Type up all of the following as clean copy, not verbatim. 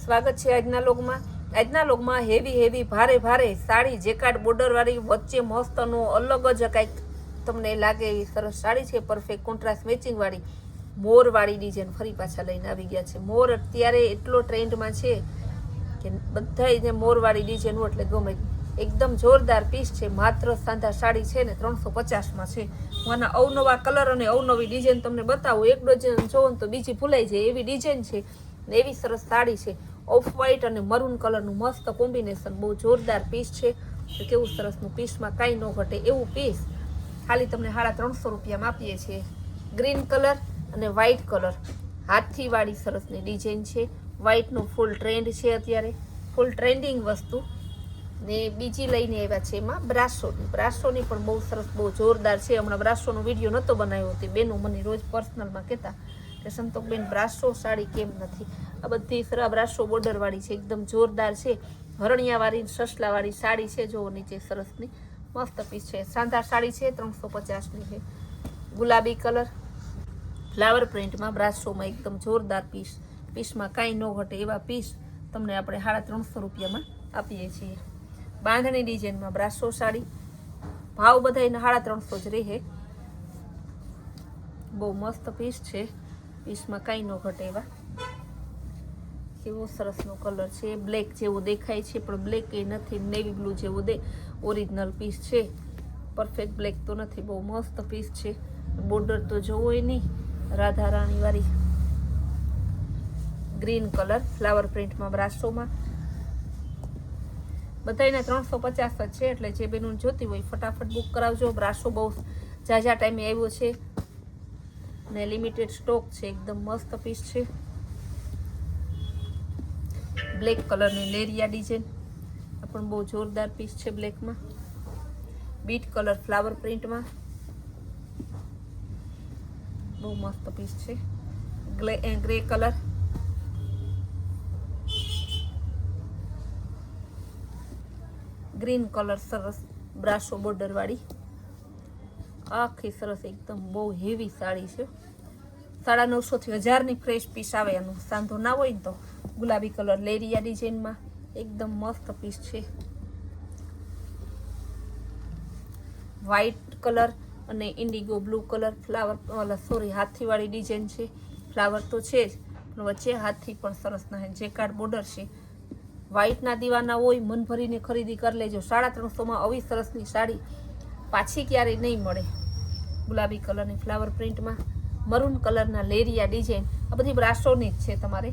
સ્વાગત છે આજના લોગમાં હેવી ભારે સાડી જેકાર્ડ બોર્ડર વાળી વચ્ચે મસ્તનો અલગ જ કંઈક તમને લાગે એવી સરસ સાડી છે. પરફેક્ટ કોન્ટ્રાસ્ટ મેચિંગ વાળી મોર વાળી ડિઝાઇન ફરી પાછા લઈને આવી ગયા છે. મોર અત્યારે એટલો ટ્રેન્ડમાં છે કે બધાય મોર વાળી ડિઝાઇન એટલે ગમે. એકદમ જોરદાર પીસ છે. માત્ર સાંધા સાડી છે ને 350માં છે. હું આના અવનવા કલર અને અવનવી ડિઝાઇન તમને બતાવું. એક ડઝન જોવો તો બીજી ભૂલાઈ જાય એવી ડિઝાઇન છે ને એવી સરસ સાડી છે. ઓફ વ્હાઈટ અને મરૂન કલરનું મસ્ત કોમ્બિનેશન, બહુ જોરદાર પીસ છે. તો કેવું સરસનું પીસમાં કાંઈ ન ઘટે એવું પીસ ખાલી તમને 350 રૂપિયામાં આપીએ છીએ. ગ્રીન કલર અને વ્હાઈટ કલર હાથથી વાળી સરસની ડિઝાઇન છે. વ્હાઈટનો ફૂલ ટ્રેન્ડ છે અત્યારે, ફૂલ ટ્રેન્ડિંગ વસ્તુ. ને બીજી લઈને આવ્યા છે એમાં બ્રાસોની પણ બહુ સરસ, બહુ જોરદાર છે. હમણાં બ્રાસોનો વિડીયો નહોતો બનાવ્યો તે બેનો મને રોજ પર્સનલમાં કહેતા કે સંતોકબેન બ્રાસો સાડી કેમ નથી. આ બધી સરસ બ્રાસો બોર્ડરવાળી છે, એકદમ જોરદાર છે. હરણિયાવાળી સસલાવાળી સાડી છે. જો નીચે સરસની મસ્ત પીસ છે. સાંધા સાડી છે, 350ની છે. ગુલાબી કલર ફ્લાવર પ્રિન્ટમાં બ્રાસોમાં એકદમ જોરદાર પીસમાં કાંઈ ન ઘટે એવા પીસ તમને આપણે 350 રૂપિયામાં આપીએ છીએ. બાંધણી ડિઝાઇનમાં બ્રાસો સાડી, ભાવ બધાને 350 જ રહે. બહુ મસ્ત પીસ છે, પીસમાં કાંઈ ન ઘટે એવા. કેવો સરસનો કલર છે, બ્લેક જેવો દેખાય છે પણ બ્લેક એ નથી, નેવી બ્લુ જેવો ઓરિજિનલ પીસ છે. પરફેક્ટ બ્લેક તો નથી, બહુ મસ્ત પીસ છે. બોર્ડર તો જોવો નહીં, રાધા રાણી વાળી. ગ્રીન કલર ફ્લાવર પ્રિન્ટમાં બ્રાસોમાં બધાને 350 જ છે. એટલે જે બેનું જોતી હોય ફટાફટ બુક કરાવજો. બ્રાસો બહુ ઝાઝા ટાઈમે આવ્યો છે ને લિમિટેડ સ્ટોક છે. એકદમ મસ્ત પીસ છે. બ્લેક કલરની લેરિયા ડિઝાઇન આ પણ બહુ જોરદાર પીસ છે. બ્લેકમાં બીટ કલર ફ્લાવર પ્રિન્ટમાં બહુ મસ્ત પીસ છે. ગ્રે કલર ગ્રીન કલર સરસ બ્રાસો બોર્ડર વાળી આખી સરસ એકદમ બહુ હેવી સાડી છે. 950 થી 1000ની ફ્રેશ પીસ આવે. એનું સાંધો ના હોય ને તો. ગુલાબી કલર લેરિયા ડિઝાઇનમાં એકદમ મસ્ત પીસ છે. વ્હાઈટ કલર અને ઇન્ડિગો બ્લુ કલર ફ્લાવર હાથીવાળી ડિઝાઇન છે. ફ્લાવર તો છે જ પણ વચ્ચે હાથી પણ સરસ ના જેકાર્ડ બોર્ડર છે. વ્હાઈટના દીવાના હોય મન ભરીને ખરીદી કરી લેજો. 350માં આવી સરસની સાડી પાછી ક્યારેય નહીં મળે. ગુલાબી કલરની ફ્લાવર પ્રિન્ટમાં મરૂન કલરના લેરિયા ડિઝાઇન આ બધી બ્રાસોની જ છે. તમારે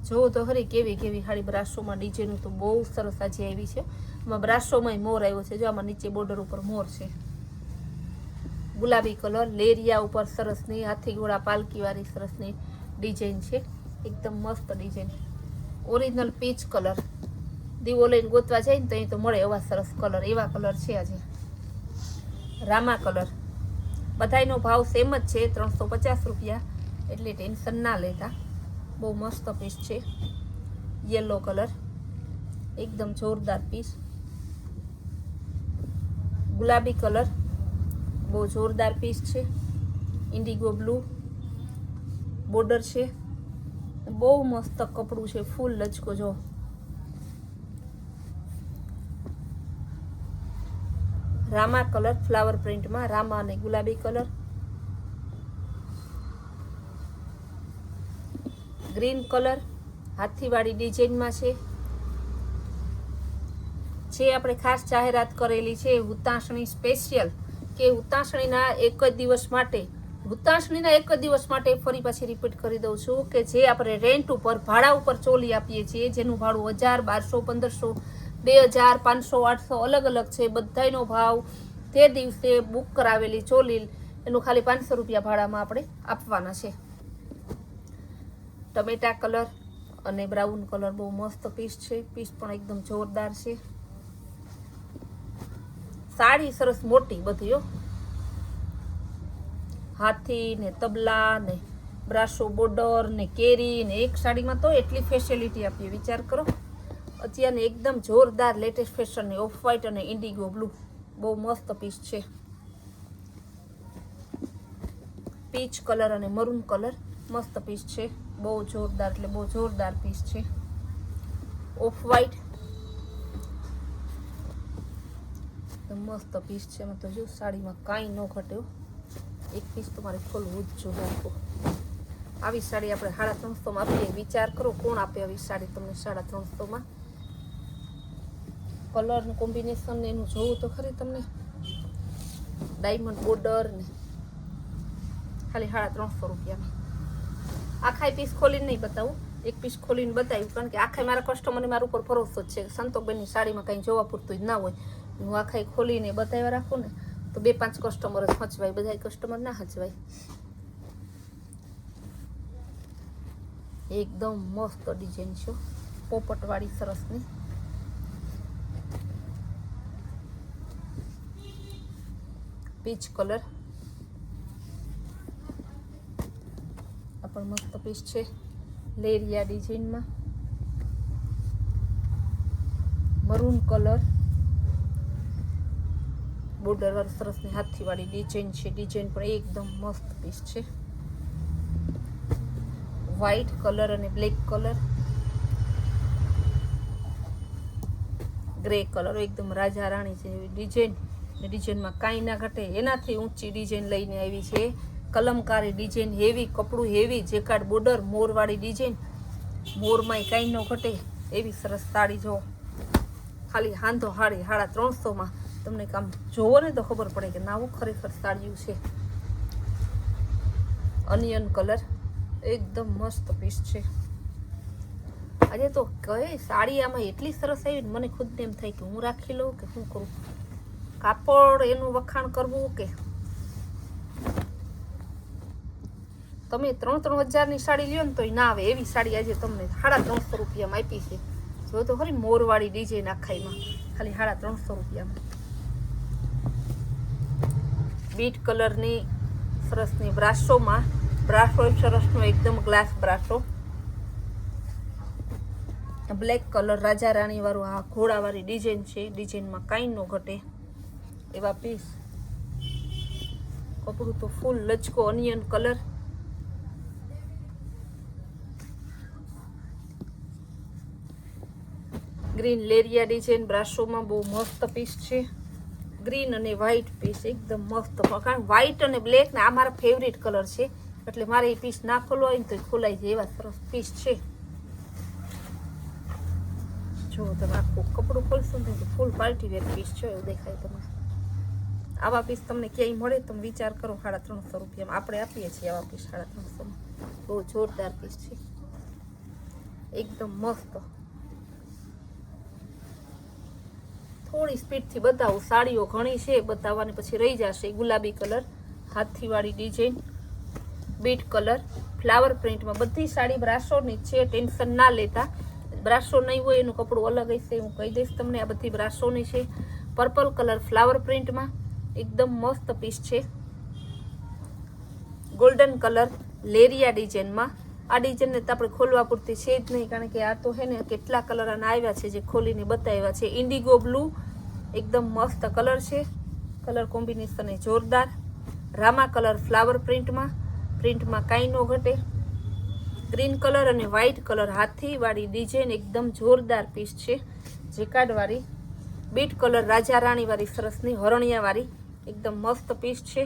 જોવો તો ખરી કેવી સાડી બ્રાસોમાં ડિઝાઇન તો બહુ સરસ આજે આવી છે. આમાં બ્રાસોમાં મોર આવ્યો છે. જો આમાં નીચે બોર્ડર ઉપર મોર છે. ગુલાબી કલર લેરિયા ઉપર સરસની હાથી ઘોડા પાલકીવાળી સરસની ડિઝાઇન છે. એકદમ મસ્ત ડિઝાઇન. ઓરિજિનલ પીચ કલર દીવો લઈને ગોતવા જાય ને તો અહીં તો મળે એવા સરસ કલર. એવા કલર છે આજે. રામા કલર બધાયનો ભાવ સેમ જ છે, 350 રૂપિયા. એટલે ટેન્શન ના લેતા. બહુ મસ્ત પીસ છે. યલો કલર એકદમ જોરદાર પીસ. ગુલાબી કલર બહુ જોરદાર પીસ છે. ઇન્ડિગો બ્લુ બોર્ડર છે. બહુ મસ્ત કપડું છે. ફૂલ લચકો જો. રામા કલર ફ્લાવર પ્રિન્ટમાં રામા અને ગુલાબી કલર. ગ્રીન કલર હાથીવાળી ડિઝાઇનમાં છે. જે આપણે ખાસ જાહેરાત કરેલી છે હુતાશણી સ્પેશિયલ, કે હુતાશણીના એક જ દિવસ માટે ફરી પાછી રિપીટ કરી દઉં છું કે જે આપણે રેન્ટ ઉપર ભાડા ઉપર ચોલી આપીએ છીએ, જેનું ભાડું 1000, 1200, 1500, 2000, 500, 800 અલગ અલગ છે. બધાનો ભાવ તે દિવસે બુક કરાવેલી ચોલી એનું ખાલી 500 રૂપિયા ભાડામાં આપણે આપવાના છે. ટમેટા કલર અને બ્રાઉન કલર બહુ મસ્ત પીસ છે. પીસ પણ એકદમ જોરદાર છે. સાડી સરસ મોટી બધી હાથી ને તબલા ને બ્રાસો બોર્ડર ને કેરી ને એક સાડીમાં તો એટલી ફેસિલિટી આપીએ. વિચાર કરો અત્યારને એકદમ જોરદાર લેટેસ્ટ ફેશનની ઓફ વ્હાઈટ અને ઇન્ડિગો બ્લુ બહુ મસ્ત પીસ છે. પીચ કલર અને મરૂન કલર મસ્ત પીસ છે. બહુ જોરદાર એટલે બહુ જોરદાર પીસ છે. ઓફ વ્હાઈટ મસ્ત પીસ છે. એમાં તો જો સાડીમાં કાંઈ ન ઘટ્યો. એક પીસ તમારે ખોલવું જ જોઈએ આખું. આવી સાડી આપણે 350 આપીએ. વિચાર કરો કોણ આપે આવી સાડી તમને 350 કલરનું કોમ્બિનેશન એનું જોવું તો ખરી તમને. ડાયમંડ બોર્ડર ને ખાલી 350 રૂપિયામાં. આખા પીસ ખોલીને નહીં બતાવું, એક પીસ ખોલીને બતાવ્યું કારણ કે આખા મારા કસ્ટમરને મારા ઉપર ભરોસો જ છે. સંતોકબેનની સાડીમાં કંઈ જોવા પૂરતું જ ના હોય. હું આખા ખોલીને બતાવ્યા રાખું ને તો 2-5 કસ્ટમર જ હચવાય, બધા કસ્ટમર ના હચવાય. એકદમ મસ્ત ડિઝાઇન છે, પોપટવાળી સરસની. પીચ કલર આ પણ મસ્ત પીસ છે, લેરિયા ડિઝાઇનમાં. મરૂન કલર બોર્ડર વાળી સરસની હાથી વાળી ડિઝાઇન છે. ડિઝાઇન પણ એકદમ મસ્ત પીસ છે. વ્હાઈટ કલર અને બ્લેક કલર, ગ્રે કલર, એકદમ રાજા રાણી જેવી ડિઝાઇન. ડિઝાઇનમાં કાંઈ ના ઘટે, એનાથી ઊંચી ડિઝાઇન લઈને આવી છે. કલમકારી ડિઝાઇન, હેવી કપડું, હેવી જેકાર્ડ બોર્ડર, મોરવાળી ડિઝાઇન. મોરમાંય કાંઈ ન ઘટે એવી સરસ સાડી. જો ખાલી હાંધો હાડી 350 તમને કામ જોવો ને તો ખબર પડે કે નાવું ખરેખર સાડીયું છે. અનિયન કલર એકદમ મસ્ત પીસ છે. આજે તો કઈ સાડી આમાં એટલી સરસ આવી ને મને ખુદને એમ થાય કે હું રાખી લઉં કે શું કરું. કાપડ એનું વખાણ કરવું કે તમે 3-3 હજારની સાડી લ્યો ને તોય ના આવે એવી સાડી આજે તમને 350 રૂપિયામાં આપી છે. જો તો ખરી મોરવાળી ડિઝાઇન આખાઈમાં ખાલી 350 રૂપિયામાં. બીટ કલરની સરસની બ્રાસોમાં, બ્રાસો સરસનો એકદમ ગ્લાસ બ્રાસો. બ્લેક કલર રાજા રાણી વાળું આ ઘોડાવાળી ડિઝાઇન છે. ડિઝાઇનમાં કાંઈ ન ઘટે એવા પીસ. કપડું તો ફૂલ લચકો ઓનિયન કલર. ગ્રીન લેરિયા ડિઝાઇન બ્રાસોમાં બહુ મસ્ત પીસ છે. ગ્રીન અને વ્હાઈટ પીસ એકદમ મસ્ત. કારણ વ્હાઈટ અને બ્લેક ને આ મારા ફેવરિટ કલર છે એટલે મારે એ પીસ ના ખોલવા હોય ને તો ખોલાઈ જાય એવા સરસ પીસ છે. જો તમે આખું કપડું ખોલશો ને તો ફૂલ પાર્ટી વેર પીસ છે એવું દેખાય તમને. આવા પીસ તમને ક્યાંય મળે તમે વિચાર કરો 350 રૂપિયામાં આપણે આપીએ છીએ આવા પીસ 350. બહુ જોરદાર પીસ છે, એકદમ મસ્ત. થોડી સ્પીડથી બતાવું, સાડીઓ ઘણી છે બતાવવાની પછી રહી જશે. ગુલાબી કલર, હાથીવાળી ડિઝાઇન, બીટ કલર, ફ્લાવર પ્રિન્ટમાં. બધી સાડી બ્રાસોની છે, ટેન્શન ના લેતા. બ્રાસો નહીં હોય એનું કપડું અલગ હશે, હું કહી દઈશ તમને. આ બધી બ્રાસોની છે. પર્પલ કલર ફ્લાવર પ્રિન્ટમાં એકદમ મસ્ત પીસ છે. ગોલ્ડન કલર લેરિયા ડિઝાઇનમાં. આ ડિઝાઇનને તો આપણે ખોલવા પૂરતી છે જ નહીં કારણ કે આ તો હે ને કેટલા કલર આના આવ્યા છે જે ખોલીને બતાવ્યા છે. ઇન્ડિગો બ્લુ એકદમ મસ્ત કલર છે. કલર કોમ્બિનેશન એ જોરદાર. રામા કલર ફ્લાવર પ્રિન્ટમાં કાંઈ ન ઘટે. ગ્રીન કલર અને વ્હાઈટ કલર હાથીવાળી ડિઝાઇન એકદમ જોરદાર પીસ છે. જેકાર્ડવાળી. બીટ કલર રાજા રાણીવાળી સરસની હરણિયાવાળી એકદમ મસ્ત પીસ છે.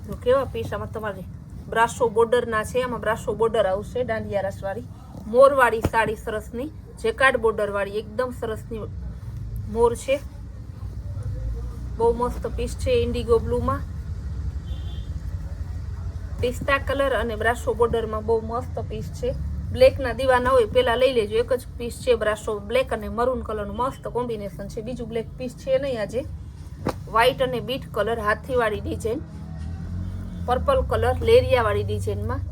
જો કેવા પીસ. આમાં તમારે બ્રાસો બોર્ડરના છે, આમાં બ્રાસો બોર્ડર આવશે દાંડિયા રસવાળી. મોરવાળી સાડી સરસની જેકાર્ડ બોર્ડરવાળી એકદમ સરસની મોર છે. બહુ મસ્ત પીસ છે. ઇન્ડિગો બ્લુમાં, પિસ્તા કલર અને બ્રાસો બોર્ડરમાં બહુ મસ્ત પીસ છે. બ્લેકના દીવાના હોય પહેલાં લઈ લેજો. એક જ પીસ છે બ્રાસો બ્લેક અને મરૂન કલરનું મસ્ત કોમ્બિનેશન છે. બીજું બ્લેક પીસ છે નહીં આજે. વ્હાઈટ અને બીટ કલર હાથીવાળી ડિઝાઇન. પર્પલ કલર લેરિયાવાળી ડિઝાઇનમાં.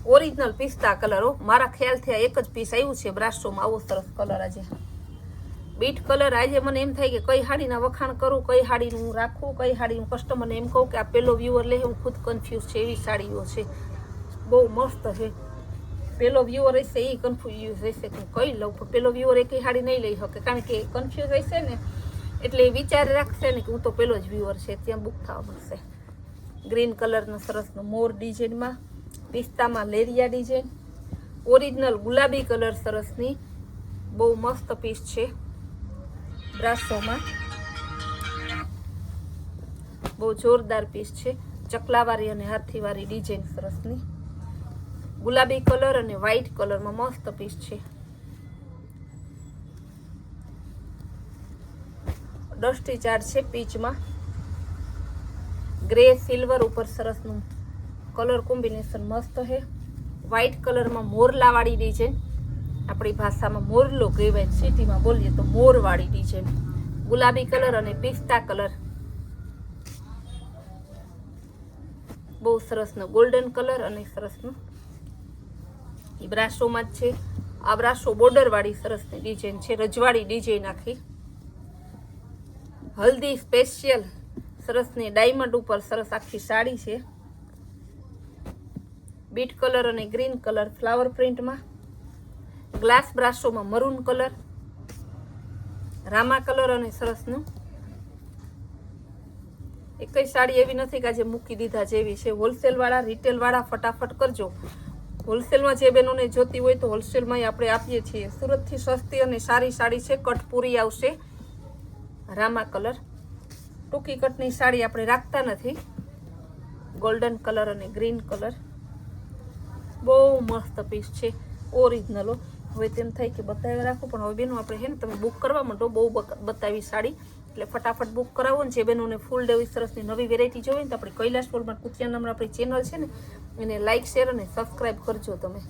ઓરિજિનલ પિસ્તા કલર. મારા ખ્યાલથી આ એક જ પીસ આવ્યું છે બ્રાસોમાં. આવો સરસ કલર આજે. Bit colour. આજે મને એમ થાય કે કઈ હાડીના વખાણ કરું, કઈ હાડીનું હું રાખું, કઈ હાડી હું કસ્ટમરને એમ કહું કે આ પેલો વ્યુઅર લે. હું ખુદ કન્ફ્યુઝ છે એવી સાડીઓ છે. બહુ મસ્ત છે. પેલો વ્યુઅર હશે એ કન્ફ્યુઝ હશે કે હું કઈ લઉં, પણ પેલો વ્યુઅર એક હાડી નહીં લઈ શકે કારણ કે કન્ફ્યુઝ હશે ને એટલે એ વિચાર રાખશે ને કે હું તો પેલો જ વ્યુઅર છે, ત્યાં બુક થવા મળશે. ગ્રીન કલરનો સરસનો મોર ડિઝાઇનમાં. પિસ્તામાં લેરિયા ડિઝાઇન. ઓરિજિનલ ગુલાબી કલર સરસની બહુ મસ્ત પીસ છે બ્રાસોમાં, બહુ જોરદાર પીસ છે, ચકલાવાળી અને હાથીવાળી ડિઝાઇન સરસની, ગુલાબી કલર અને વ્હાઈટ કલરમાં મસ્ત પીસ છે. ડસ્ટી ચાર્ટ છે પીચમાં, ગ્રે સિલ્વર ઉપર સરસનું કલર કોમ્બિનેશન મસ્ત છે. વ્હાઈટ કલરમાં મોરલાવાળી ડિઝાઇન, આપણી ભાષામાં મોરલો કહેવાય, સિટીમાં બોલીએ તો મોરવાળી ડિઝાઇન, ગુલાબી કલર અને પિસ્તા કલર, બહુ સરસનો ગોલ્ડન કલર અને સરસનું એ બ્રાસોમાં જ છે. આ બ્રાસો બોર્ડર વાળી સરસની ડિઝાઇન છે, રજવાડી ડિઝાઇન આખી, હલ્દી સ્પેશિયલ સરસની ડાયમંડ ઉપર સરસ આખી સાડી છે. બીટ કલર અને ગ્રીન કલર ફ્લાવર પ્રિન્ટમાં, ગ્લાસ બ્રાસોમાં મરૂન કલર, રામા કલર અને સરસનું. એકઈ સાડી એવી નથી કે આજે મૂકી દીધા જેવી છે. હોલસેલ વાળા રિટેલ વાળા ફટાફટ કરજો. હોલસેલમાં જે બહેનોને જોતી હોય તો હોલસેલમાં આપણે આપીએ છીએ. સુરતથી સસ્તી અને સારી સાડી છે, કટ પૂરી આવશે, રામા કલર. ટૂંકી કટની સાડી આપણે રાખતા નથી. ગોલ્ડન કલર અને ગ્રીન કલર, બહુ મસ્ત પીસ છે, ઓરિજિનલ. હવે તેમ થાય કે બતાવી રાખો, પણ હવે બેનો આપણે છે ને તમે બુક કરવા માંડો, બહુ બતાવી સાડી એટલે ફટાફટ બુક કરાવો ને. જે બહેનોને ફૂલ ડેવી સરસની નવી વેરાયટી જોઈએ ને તો આપણે કૈલાશ વોલમાર્ટ કુતિયા નામની આપણી ચેનલ છે ને એને લાઇક શેર અને સબસ્ક્રાઈબ કરજો તમે.